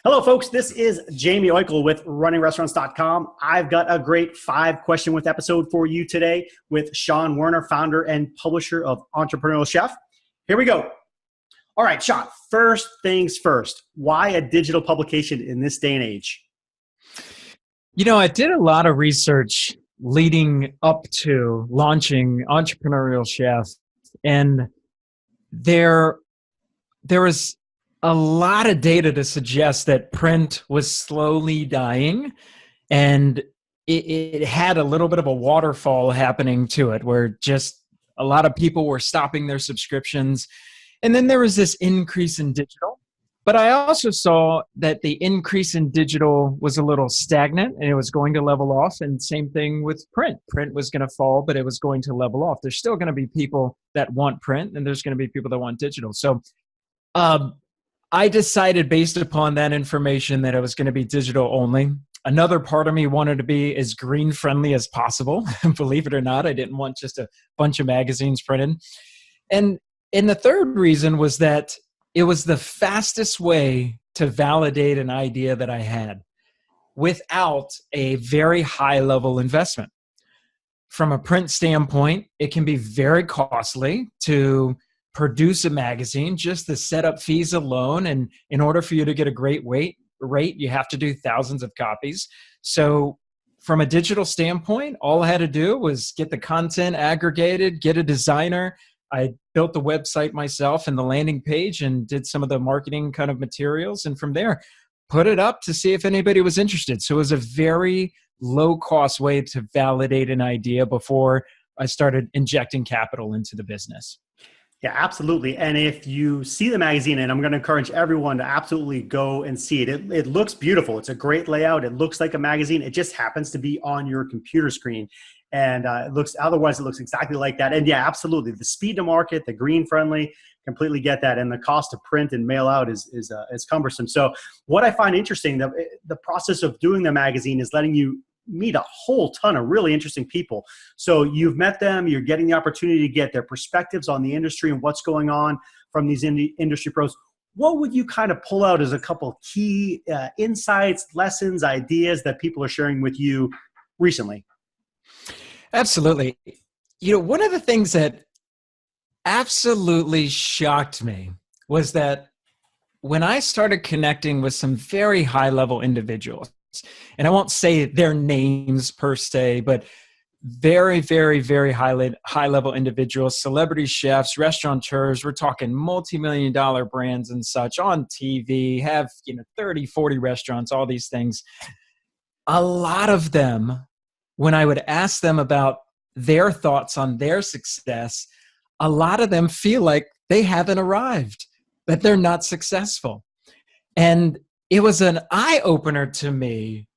Hello, folks. This is Jamie Oikel with runningrestaurants.com. I've got a great 5-question with episode for you today with Sean Werner, founder and publisher of Entrepreneurial Chef. Here we go. All right, Sean, first things first. Why a digital publication in this day and age? I did a lot of research leading up to launching Entrepreneurial Chef, and there was a lot of data to suggest that print was slowly dying, and it had a little bit of a waterfall happening to it where just a lot of people were stopping their subscriptions. And then there was this increase in digital. But I also saw that the increase in digital was a little stagnant and it was going to level off. And same thing with print. Print was going to fall, but it was going to level off. There's still going to be people that want print and there's going to be people that want digital. So I decided based upon that information that it was going to be digital only. Another part of me wanted to be as green friendly as possible. Believe it or not, I didn't want just a bunch of magazines printed. And the third reason was that it was the fastest way to validate an idea that I had without a very high level investment. From a print standpoint, it can be very costly to produce a magazine, just the setup fees alone. And in order for you to get a great rate, you have to do thousands of copies. So from a digital standpoint, all I had to do was get the content aggregated, get a designer. I built the website myself and the landing page and did some of the marketing kind of materials. And from there, put it up to see if anybody was interested. So it was a very low cost way to validate an idea before I started injecting capital into the business. Yeah, absolutely. And if you see the magazine, and I'm going to encourage everyone to absolutely go and see it. It looks beautiful. It's a great layout. It looks like a magazine. It just happens to be on your computer screen. And otherwise it looks exactly like that. And yeah, absolutely. The speed to market, the green friendly, completely get that. And the cost of print and mail out is cumbersome. So what I find interesting, the process of doing the magazine is letting you meet a whole ton of really interesting people. So you've met them, you're getting the opportunity to get their perspectives on the industry and what's going on from these industry pros. What would you kind of pull out as a couple of key insights, lessons, ideas that people are sharing with you recently? Absolutely. One of the things that absolutely shocked me was that when I started connecting with some very high-level individuals, and I won't say their names per se, but very, very, very high-level individuals, celebrity chefs, restaurateurs, we're talking multi-million-dollar brands and such on TV, have 30, 40 restaurants, all these things. A lot of them, when I would ask them about their thoughts on their success, a lot of them feel like they haven't arrived, that they're not successful. And it was an eye-opener to me,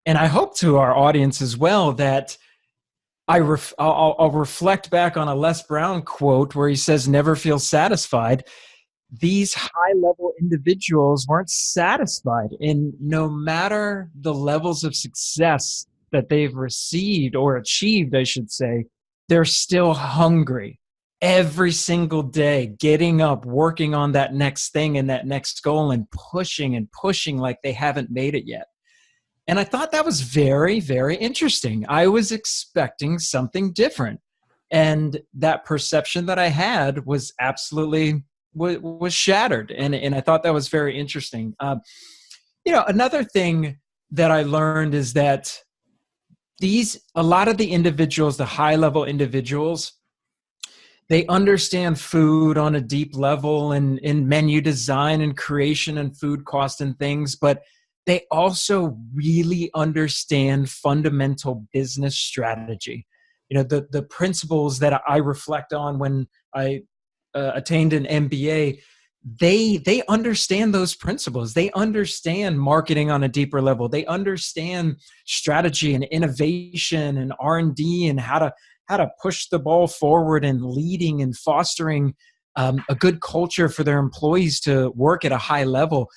and I hope to our audience as well, that I'll reflect back on a Les Brown quote where he says, "Never feel satisfied." These high-level individuals weren't satisfied, and no matter the levels of success that they've received or achieved, I should say, they're still hungry every single day, getting up, working on that next thing and that next goal and pushing like they haven't made it yet. And I thought that was very, very interesting. I was expecting something different. And that perception that I had was absolutely was shattered. And I thought that was very interesting. Another thing that I learned is that a lot of the individuals, the high-level individuals, they understand food on a deep level and in menu design and creation and food cost and things, but they also really understand fundamental business strategy. The principles that I reflect on when I attained an MBA, they understand those principles. They understand marketing on a deeper level. They understand strategy and innovation and R&D and how to push the ball forward and leading and fostering a good culture for their employees to work at a high level.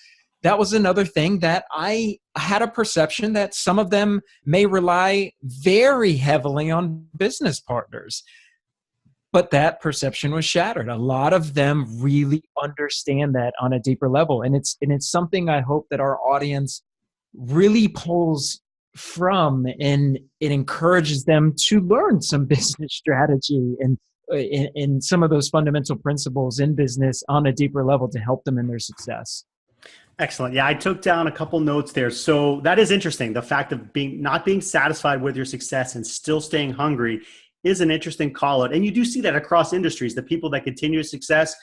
That was another thing that I had a perception that some of them may rely very heavily on business partners. But that perception was shattered. A lot of them really understand that on a deeper level. And it's something I hope that our audience really pulls from, and it encourages them to learn some business strategy and in some of those fundamental principles in business on a deeper level to help them in their success. Excellent. Yeah, I took down a couple notes there. So that is interesting. The fact of not being satisfied with your success and still staying hungry is an interesting call out. And you do see that across industries. The people that continue success,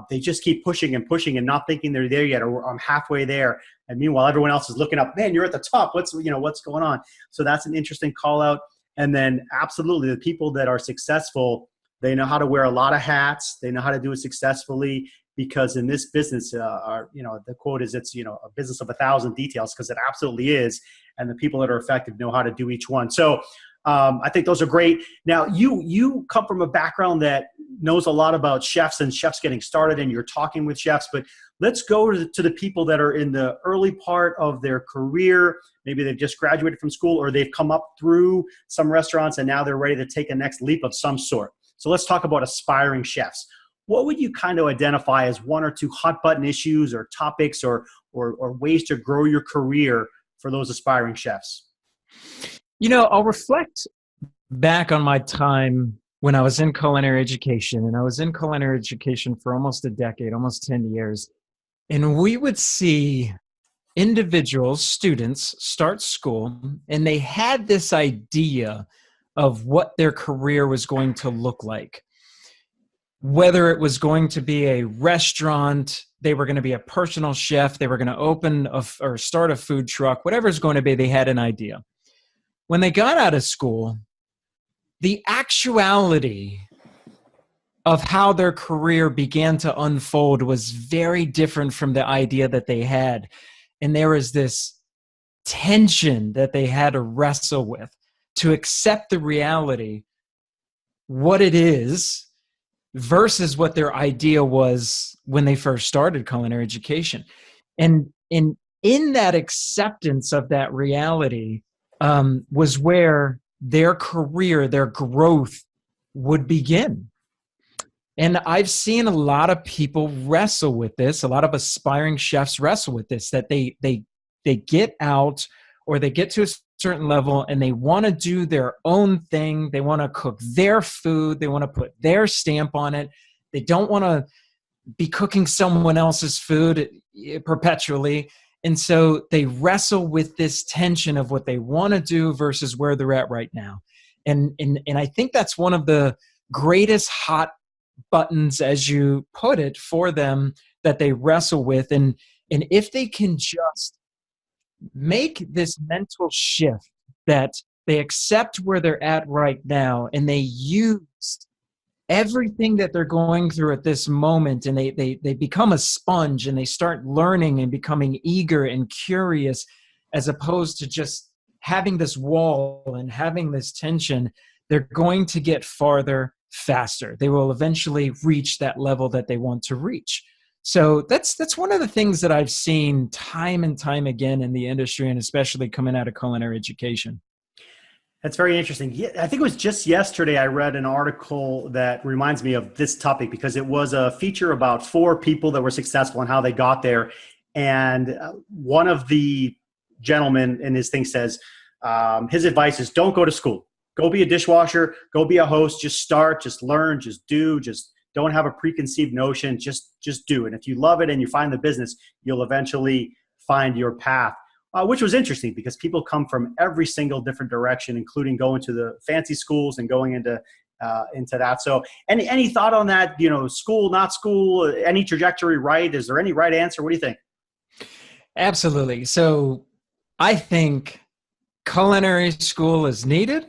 they just keep pushing and pushing and not thinking they're there yet, or I'm halfway there. And meanwhile, everyone else is looking up. Man, you're at the top. What's going on? So that's an interesting call out. And then absolutely, the people that are successful, they know how to wear a lot of hats. They know how to do it successfully, because in this business, the quote is, it's, a business of 1,000 details, because it absolutely is. And the people that are effective know how to do each one. So I think those are great. Now, you come from a background that knows a lot about chefs and chefs getting started, and you're talking with chefs, but let's go to the people that are in the early part of their career. Maybe they've just graduated from school, or they've come up through some restaurants and now they're ready to take a next leap of some sort. So let's talk about aspiring chefs. What would you kind of identify as one or two hot button issues or topics or ways to grow your career for those aspiring chefs? I'll reflect back on my time when I was in culinary education, and I was in culinary education for almost a decade, almost 10 years. And we would see individuals, students, start school, and they had this idea of what their career was going to look like. Whether it was going to be a restaurant, they were going to be a personal chef, they were going to open or start a food truck, whatever it's going to be, they had an idea. When they got out of school, the actuality of how their career began to unfold was very different from the idea that they had. And there was this tension that they had to wrestle with to accept the reality, what it is, versus what their idea was when they first started culinary education. And in that acceptance of that reality was where their career, their growth would begin. And I've seen a lot of people wrestle with this, a lot of aspiring chefs wrestle with this, that they get out or they get to a certain level and they want to do their own thing. They want to cook their food. They want to put their stamp on it. They don't want to be cooking someone else's food perpetually. And so they wrestle with this tension of what they want to do versus where they're at right now. And I think that's one of the greatest hot buttons, as you put it, for them that they wrestle with. And if they can just make this mental shift that they accept where they're at right now, and they use everything that they're going through at this moment, and they become a sponge, and they start learning and becoming eager and curious, as opposed to just having this wall and having this tension, they're going to get farther faster. They will eventually reach that level that they want to reach. So that's one of the things that I've seen time and time again in the industry, and especially coming out of culinary education. That's very interesting. Yeah, I think it was just yesterday I read an article that reminds me of this topic, because it was a feature about 4 people that were successful and how they got there. And one of the gentlemen in his thing says, his advice is, don't go to school. Go be a dishwasher, go be a host, just start, just learn, just do, just don't have a preconceived notion, just do. And if you love it and you find the business, you'll eventually find your path. Which was interesting, because people come from every single different direction, including going to the fancy schools and going into that. So any thought on that, school, not school, any trajectory right? Is there any right answer? What do you think? Absolutely. So I think culinary school is needed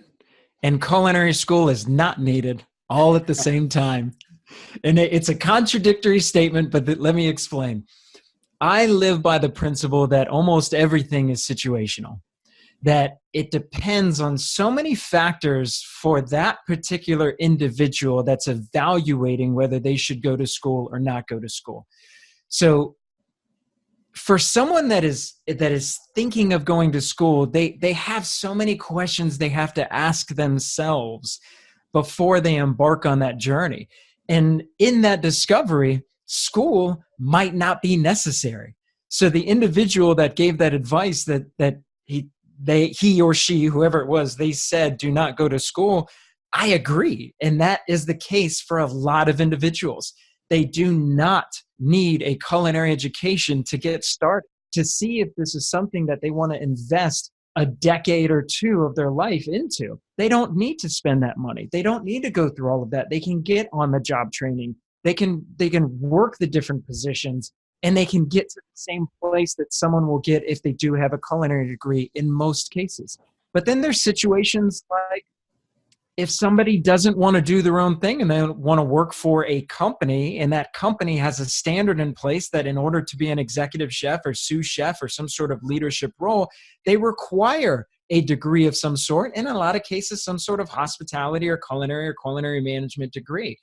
and culinary school is not needed all at the same time. And it's a contradictory statement, but let me explain. I live by the principle that almost everything is situational, that it depends on so many factors for that particular individual that's evaluating whether they should go to school or not go to school. So for someone that is thinking of going to school, they have so many questions they have to ask themselves before they embark on that journey. And in that discovery, school might not be necessary. So the individual that gave that advice that he or she, whoever it was, they said, do not go to school. I agree. And that is the case for a lot of individuals. They do not need a culinary education to get started, to see if this is something that they want to invest a decade or two of their life into. They don't need to spend that money. They don't need to go through all of that. They can get on the job training. They can work the different positions, and they can get to the same place that someone will get if they do have a culinary degree in most cases. But then there's situations like, if somebody doesn't want to do their own thing and they want to work for a company, and that company has a standard in place that in order to be an executive chef or sous chef or some sort of leadership role, they require a degree of some sort, and in a lot of cases, some sort of hospitality or culinary management degree.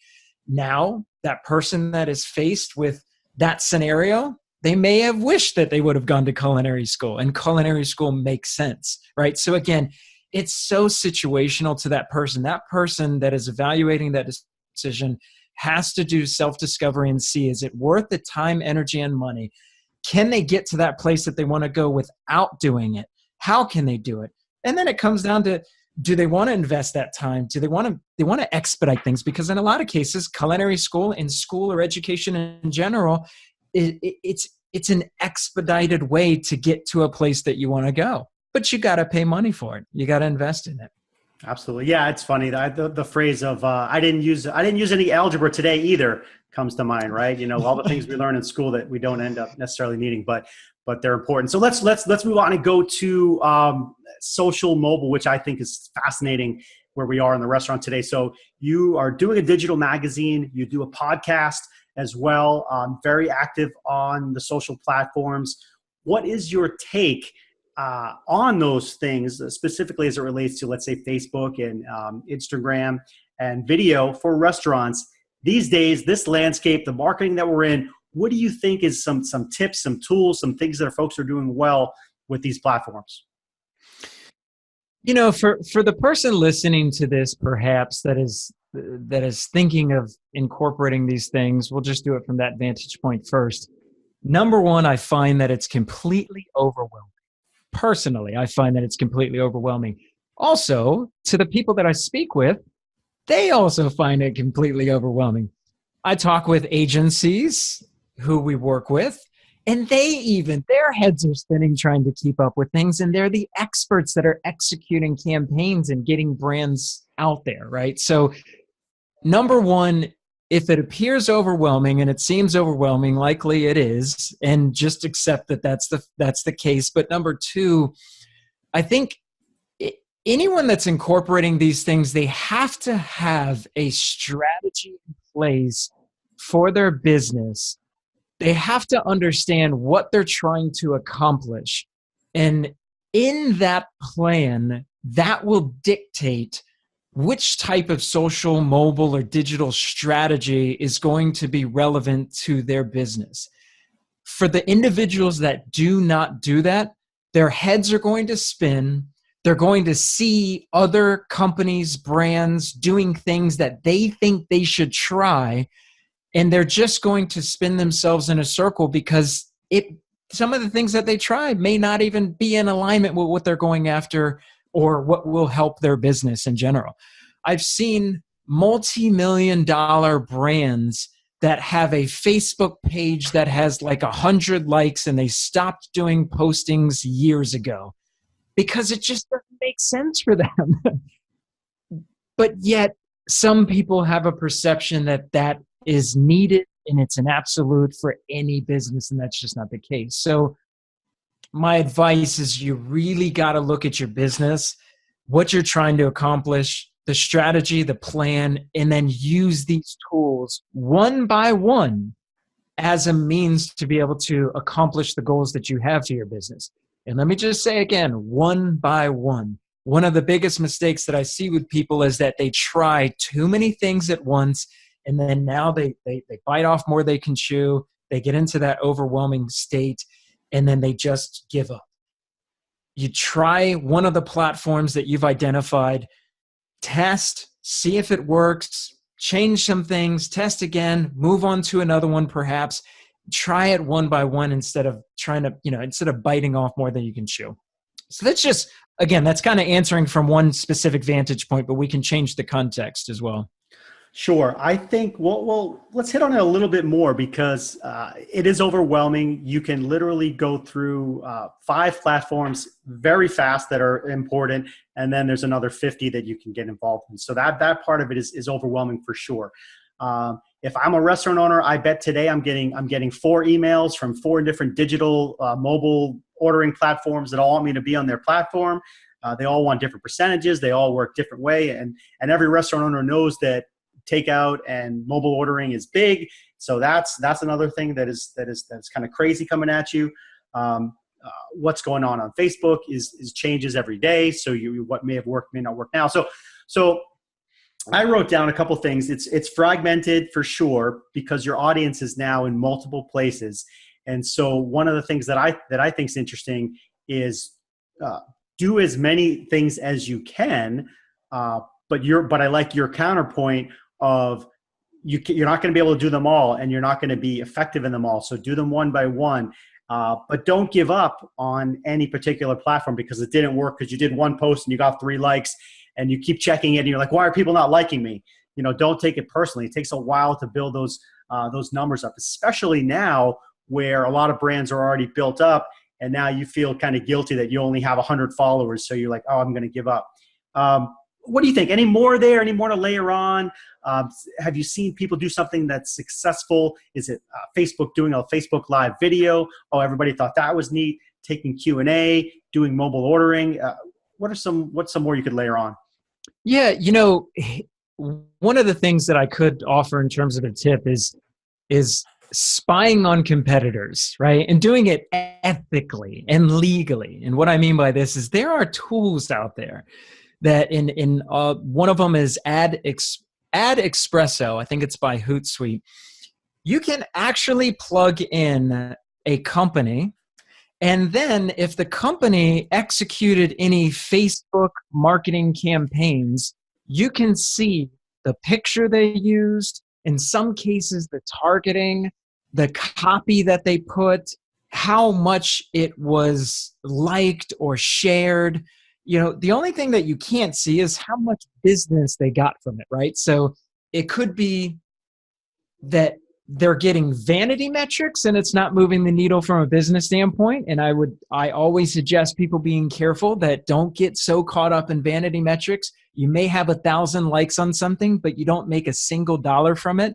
Now, that person that is faced with that scenario, they may have wished that they would have gone to culinary school, and culinary school makes sense, right? So again, it's so situational to that person. That person that is evaluating that decision has to do self-discovery and see, is it worth the time, energy, and money? Can they get to that place that they want to go without doing it? How can they do it? And then it comes down to, do they want to invest that time? Do they want to expedite things? Because in a lot of cases, culinary school and school or education in general, it's an expedited way to get to a place that you want to go. But you got to pay money for it. You got to invest in it. Absolutely. Yeah, it's funny. The phrase of I didn't use any algebra today either comes to mind, right? You know, all the things we learn in school that we don't end up necessarily needing, but they're important. So let's move on and go to social mobile, which I think is fascinating where we are in the restaurant today. So you are doing a digital magazine, you do a podcast as well, very active on the social platforms. What is your take on those things, specifically as it relates to, let's say, Facebook and Instagram and video for restaurants these days, this landscape, the marketing that we're in? What do you think is some tips, some tools, some things that folks are doing well with these platforms? You know, for the person listening to this, perhaps that is thinking of incorporating these things, we'll just do it from that vantage point first. Number one, I find that it's completely overwhelming. Personally, I find that it's completely overwhelming. Also, to the people that I speak with, they also find it completely overwhelming. I talk with agencies who we work with, and their heads are spinning trying to keep up with things, and they're the experts that are executing campaigns and getting brands out there, right? So, number one, if it appears overwhelming, and it seems overwhelming, likely it is, and just accept that that's the case. But number two, I think anyone that's incorporating these things, they have to have a strategy in place for their business. They have to understand what they're trying to accomplish. And in that plan, that will dictate which type of social, mobile, or digital strategy is going to be relevant to their business. For the individuals that do not do that, their heads are going to spin. They're going to see other companies, brands doing things that they think they should try, and they're just going to spin themselves in a circle because some of the things that they try may not even be in alignment with what they're going after or what will help their business in general. I've seen multi-million-dollar brands that have a Facebook page that has like 100 likes, and they stopped doing postings years ago because it just doesn't make sense for them. But yet some people have a perception that is needed and it's an absolute for any business, and that's just not the case. So my advice is you really got to look at your business, what you're trying to accomplish, the strategy, the plan, and then use these tools one by one as a means to be able to accomplish the goals that you have for your business. And let me just say again, one by one. One of the biggest mistakes that I see with people is that they try too many things at once, and then now they bite off more they can chew. They get into that overwhelming state, and then they just give up. You try one of the platforms that you've identified, test, see if it works, change some things, test again, move on to another one perhaps. Try it one by one instead of instead of biting off more than you can chew. So that's just, again, that's kind of answering from one specific vantage point, but we can change the context as well. Sure. I think, let's hit on it a little bit more because it is overwhelming. You can literally go through 5 platforms very fast that are important, and then there's another 50 that you can get involved in. So that part of it is overwhelming for sure. If I'm a restaurant owner, I bet today I'm getting 4 emails from 4 different digital mobile ordering platforms that all want me to be on their platform. They all want different percentages. They all work different way, and every restaurant owner knows that takeout and mobile ordering is big. So that's another thing that's kind of crazy coming at you. What's going on Facebook is changes every day. So what may have worked may not work now. So I wrote down a couple things. It's fragmented for sure because your audience is now in multiple places. And so one of the things that I think is interesting is do as many things as you can. But I like your counterpoint of you're not going to be able to do them all, and you're not going to be effective in them all. So do them one by one, but don't give up on any particular platform because it didn't work because you did one post and you got 3 likes, and you keep checking it and you're like, why are people not liking me? Don't take it personally. It takes a while to build those numbers up, especially now where a lot of brands are already built up, and now you feel kind of guilty that you only have 100 followers. So you're like, oh, I'm going to give up. What do you think? Any more there? Any more to layer on? Have you seen people do something that's successful? Is it Facebook doing a Facebook Live video? Oh, everybody thought that was neat. Taking Q&A, doing mobile ordering. What's some more you could layer on? Yeah, one of the things that I could offer in terms of a tip is spying on competitors, right? And doing it ethically and legally. And what I mean by this is there are tools out there that in one of them is Ad Espresso. I think it's by Hootsuite. You can actually plug in a company, and then if the company executed any Facebook marketing campaigns, you can see the picture they used, in some cases the targeting, the copy that they put, how much it was liked or shared. The only thing that you can't see is how much business they got from it, right? So it could be that they're getting vanity metrics and it's not moving the needle from a business standpoint. And I always suggest people being careful that don't get so caught up in vanity metrics. You may have 1,000 likes on something, but you don't make a single dollar from it.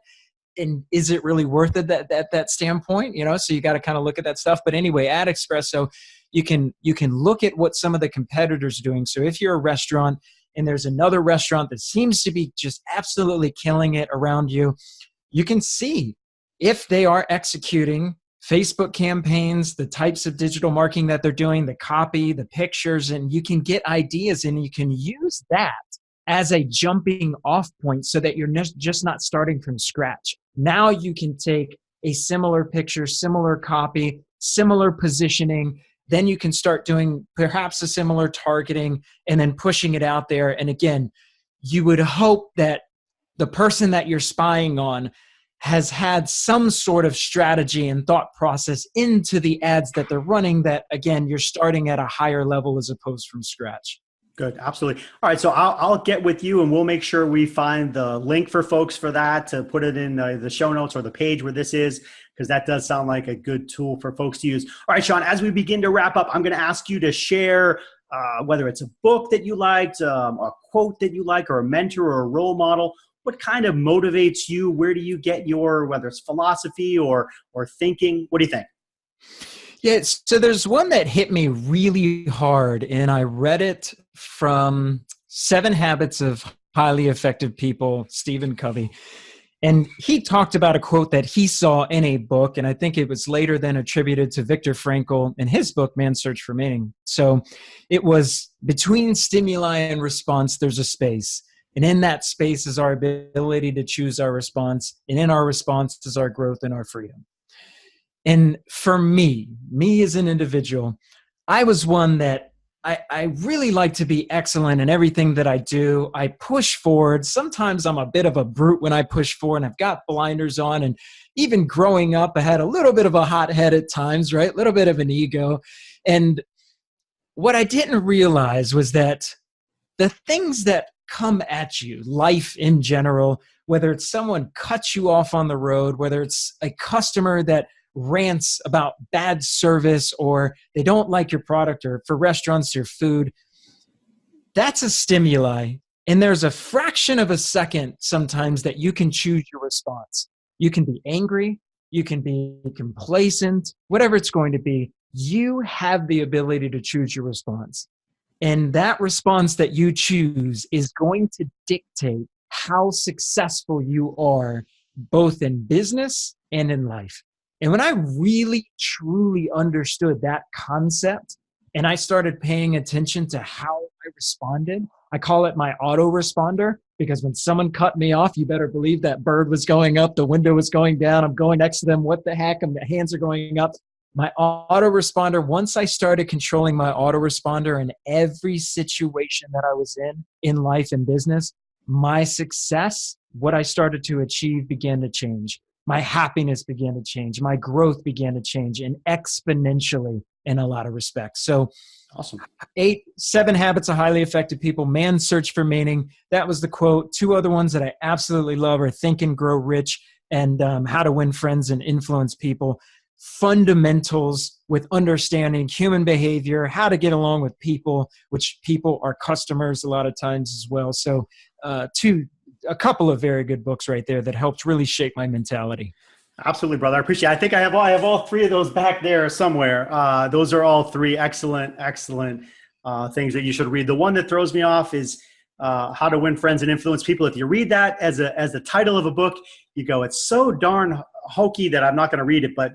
And is it really worth it at that standpoint? So you got to kind of look at that stuff. But anyway, Ad Espresso, you can look at what some of the competitors are doing. So if you're a restaurant and there's another restaurant that seems to be just absolutely killing it around you, you can see if they are executing Facebook campaigns, the types of digital marketing that they're doing, the copy, the pictures, and you can get ideas and you can use that as a jumping off point so that you're just not starting from scratch. Now you can take a similar picture, similar copy, similar positioning, then you can start doing perhaps a similar targeting and then pushing it out there. And again, you would hope that the person that you're spying on has had some sort of strategy and thought process into the ads that they're running, that again, you're starting at a higher level as opposed from scratch. Good. Absolutely. All right. So I'll get with you and we'll make sure we find the link for folks for that to put it in the show notes or the page where this is, because that does sound like a good tool for folks to use. All right, Sean, as we begin to wrap up, I'm going to ask you to share whether it's a book that you liked, a quote that you like, or a mentor or a role model. What kind of motivates you? Where do you get your, whether it's philosophy or thinking? What do you think? Yeah, so there's one that hit me really hard, and I read it from 7 Habits of Highly Effective People, Stephen Covey. And he talked about a quote that he saw in a book, and I think it was later then attributed to Viktor Frankl in his book, Man's Search for Meaning. So it was, between stimuli and response, there's a space. And in that space is our ability to choose our response. And in our response is our growth and our freedom. And for me as an individual, I was one that I really like to be excellent in everything that I do. I push forward. Sometimes I'm a bit of a brute when I push forward, and I've got blinders on. And even growing up, I had a little bit of a hot head at times, right? A little bit of an ego. And what I didn't realize was that the things that come at you, life in general, whether it's someone cuts you off on the road, whether it's a customer that rants about bad service or they don't like your product, or for restaurants, your food, that's a stimuli. And there's a fraction of a second sometimes that you can choose your response. You can be angry, you can be complacent, whatever it's going to be. You have the ability to choose your response. And that response that you choose is going to dictate how successful you are, both in business and in life. And when I really, truly understood that concept and I started paying attention to how I responded, I call it my autoresponder, because when someone cut me off, you better believe that bird was going up, the window was going down, I'm going next to them, what the heck, and the hands are going up. My autoresponder, once I started controlling my autoresponder in every situation that I was in life and business, my success, what I started to achieve, began to change. My happiness began to change. My growth began to change, and exponentially in a lot of respects. So awesome. 7 Habits of Highly Effective People, Man's Search for Meaning. That was the quote. 2 other ones that I absolutely love are Think and Grow Rich and How to Win Friends and Influence People. Fundamentals with understanding human behavior, how to get along with people, which people are customers a lot of times as well. So a couple of very good books right there that helped really shape my mentality. Absolutely, brother. I appreciate it. I think I have all 3 of those back there somewhere. Those are all 3 excellent things that you should read. The one that throws me off is How to Win Friends and Influence People. If you read that as the title of a book, you go, it's so darn hokey that I'm not going to read it, but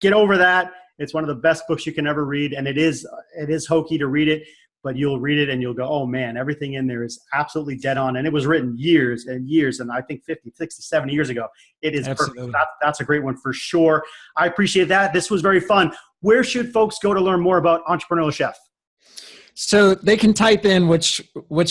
get over that. It's one of the best books you can ever read. And it is hokey to read it, but you'll read it and you'll go, oh man, everything in there is absolutely dead on. And it was written years and years, and I think 50, 60, 70 years ago. It is absolutely perfect. That's a great one for sure. I appreciate that. This was very fun. Where should folks go to learn more about Entrepreneurial Chef? So they can type in, which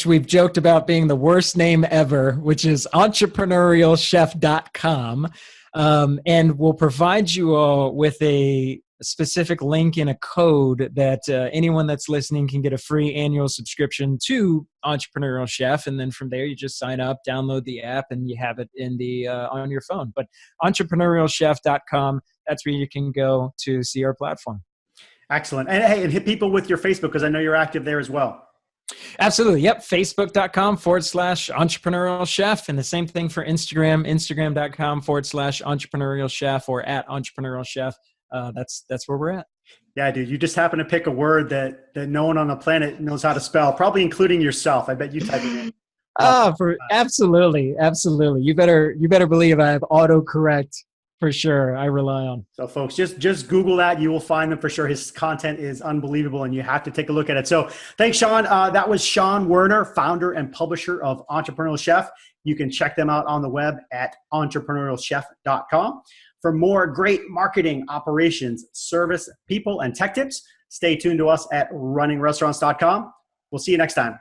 we've joked about being the worst name ever, which is entrepreneurialchef.com. And we'll provide you all with a specific link and a code that anyone that's listening can get a free annual subscription to Entrepreneurial Chef. And then from there, you just sign up, download the app, and you have it in the on your phone. But entrepreneurialchef.com, that's where you can go to see our platform. Excellent. And hey, and hit people with your Facebook, because I know you're active there as well. Absolutely. Yep. Facebook.com/entrepreneurial chef. And the same thing for Instagram, Instagram.com/entrepreneurial chef or @entrepreneurial chef. That's where we're at. Yeah, dude. You just happen to pick a word that no one on the planet knows how to spell, probably including yourself. I bet you type it in. Absolutely. Absolutely. You better believe I have autocorrect. For sure. I rely on. So folks, just Google that. You will find them for sure. His content is unbelievable and you have to take a look at it. So thanks, Sean. That was Sean Werner, founder and publisher of Entrepreneurial Chef. You can check them out on the web at entrepreneurialchef.com. For more great marketing, operations, service, people, and tech tips, stay tuned to us at runningrestaurants.com. We'll see you next time.